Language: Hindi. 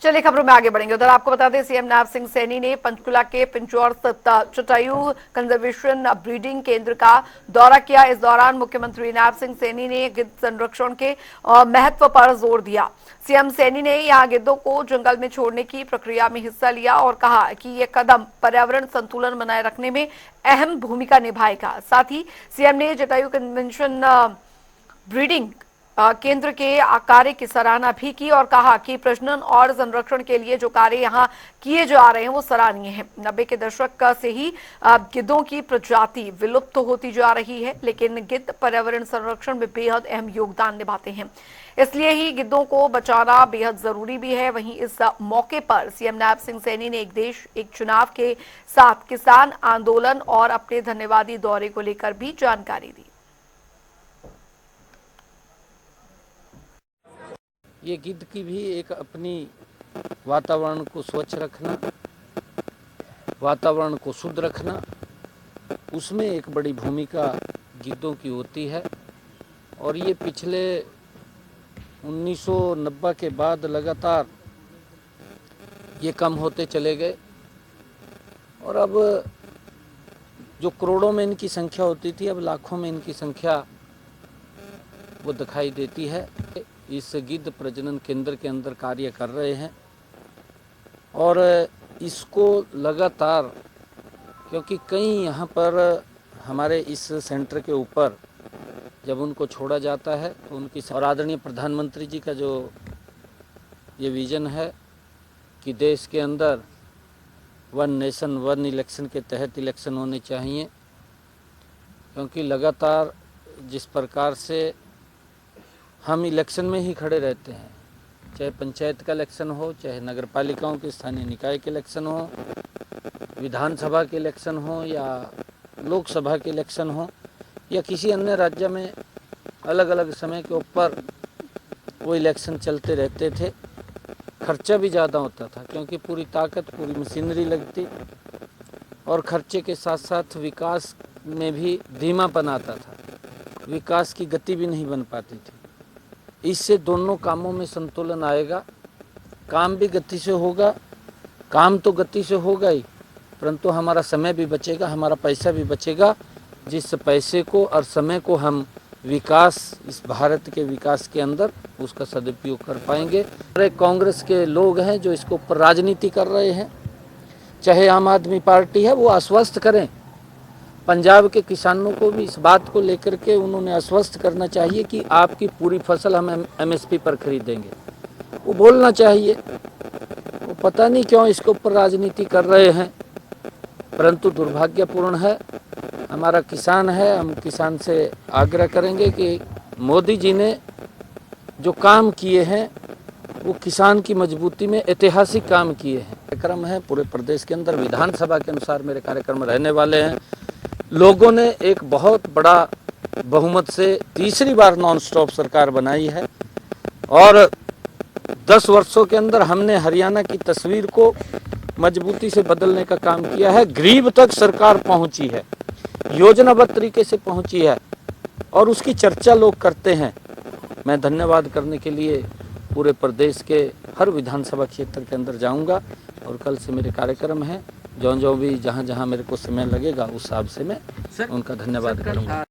चलिए खबरों में आगे बढ़ेंगे। उधर आपको बता दें, सीएम नायब सिंह सैनी ने पंचकुला के पिंजौर स्थित जटायु कंजर्वेशन ब्रीडिंग केंद्र का दौरा किया। इस दौरान मुख्यमंत्री नायब सिंह सैनी ने गिद्ध संरक्षण के महत्व पर जोर दिया। सीएम सैनी ने यहां गिद्धों को जंगल में छोड़ने की प्रक्रिया में हिस्सा लिया और कहा कि यह कदम पर्यावरण संतुलन बनाए रखने में अहम भूमिका निभाएगा। साथ ही सीएम ने जटायु कन्वेंशन ब्रीडिंग केंद्र के कार्य की सराहना भी की और कहा कि प्रजनन और संरक्षण के लिए जो कार्य यहां किए जा रहे हैं वो सराहनीय है। 90 के दशक से ही गिद्धों की प्रजाति विलुप्त होती जा रही है, लेकिन गिद्ध पर्यावरण संरक्षण में बेहद अहम योगदान निभाते हैं, इसलिए ही गिद्धों को बचाना बेहद जरूरी भी है। वहीं इस मौके पर सीएम नायब सिंह सैनी ने एक देश एक चुनाव के साथ किसान आंदोलन और अपने धन्यवादी दौरे को लेकर भी जानकारी दी। ये गिद्ध की भी एक अपनी वातावरण को स्वच्छ रखना, वातावरण को शुद्ध रखना, उसमें एक बड़ी भूमिका गिद्धों की होती है। और ये पिछले 1990 के बाद लगातार ये कम होते चले गए और अब जो करोड़ों में इनकी संख्या होती थी, अब लाखों में इनकी संख्या वो दिखाई देती है। इस गिद्ध प्रजनन केंद्र के अंदर कार्य कर रहे हैं और इसको लगातार, क्योंकि कई यहाँ पर हमारे इस सेंटर के ऊपर जब उनको छोड़ा जाता है तो उनकी, और आदरणीय प्रधानमंत्री जी का जो ये विज़न है कि देश के अंदर वन नेशन वन इलेक्शन के तहत इलेक्शन होने चाहिए, क्योंकि लगातार जिस प्रकार से हम इलेक्शन में ही खड़े रहते हैं, चाहे पंचायत का इलेक्शन हो, चाहे नगर पालिकाओं के स्थानीय निकाय के इलेक्शन हो, विधानसभा के इलेक्शन हो या लोकसभा के इलेक्शन हो या किसी अन्य राज्य में अलग अलग समय के ऊपर वो इलेक्शन चलते रहते थे। खर्चा भी ज़्यादा होता था क्योंकि पूरी ताकत पूरी मशीनरी लगती और खर्चे के साथ साथ विकास में भी धीमापन आता था, विकास की गति भी नहीं बन पाती थी। इससे दोनों कामों में संतुलन आएगा, काम भी गति से होगा, काम तो गति से होगा ही, परंतु हमारा समय भी बचेगा, हमारा पैसा भी बचेगा, जिस पैसे को और समय को हम विकास, इस भारत के विकास के अंदर उसका सदुपयोग कर पाएंगे। कांग्रेस के लोग हैं जो इसके ऊपर राजनीति कर रहे हैं, चाहे आम आदमी पार्टी है, वो आश्वस्त करें। पंजाब के किसानों को भी इस बात को लेकर के उन्होंने आश्वस्त करना चाहिए कि आपकी पूरी फसल हम एमएसपी पर खरीदेंगे, वो बोलना चाहिए। वो पता नहीं क्यों इसके ऊपर राजनीति कर रहे हैं, परंतु दुर्भाग्यपूर्ण है। हमारा किसान है, हम किसान से आग्रह करेंगे कि मोदी जी ने जो काम किए हैं वो किसान की मजबूती में ऐतिहासिक काम किए हैं। कार्यक्रम है पूरे प्रदेश के अंदर, विधानसभा के अनुसार मेरे कार्यक्रम रहने वाले हैं। लोगों ने एक बहुत बड़ा बहुमत से तीसरी बार नॉन स्टॉप सरकार बनाई है और 10 वर्षों के अंदर हमने हरियाणा की तस्वीर को मजबूती से बदलने का काम किया है। गरीब तक सरकार पहुंची है, योजनाबद्ध तरीके से पहुंची है और उसकी चर्चा लोग करते हैं। मैं धन्यवाद करने के लिए पूरे प्रदेश के हर विधानसभा क्षेत्र के अंदर जाऊंगा और कल से मेरे कार्यक्रम हैं। जो भी जहां जहां मेरे को समय लगेगा उस हिसाब से मैं उनका धन्यवाद करूंगा।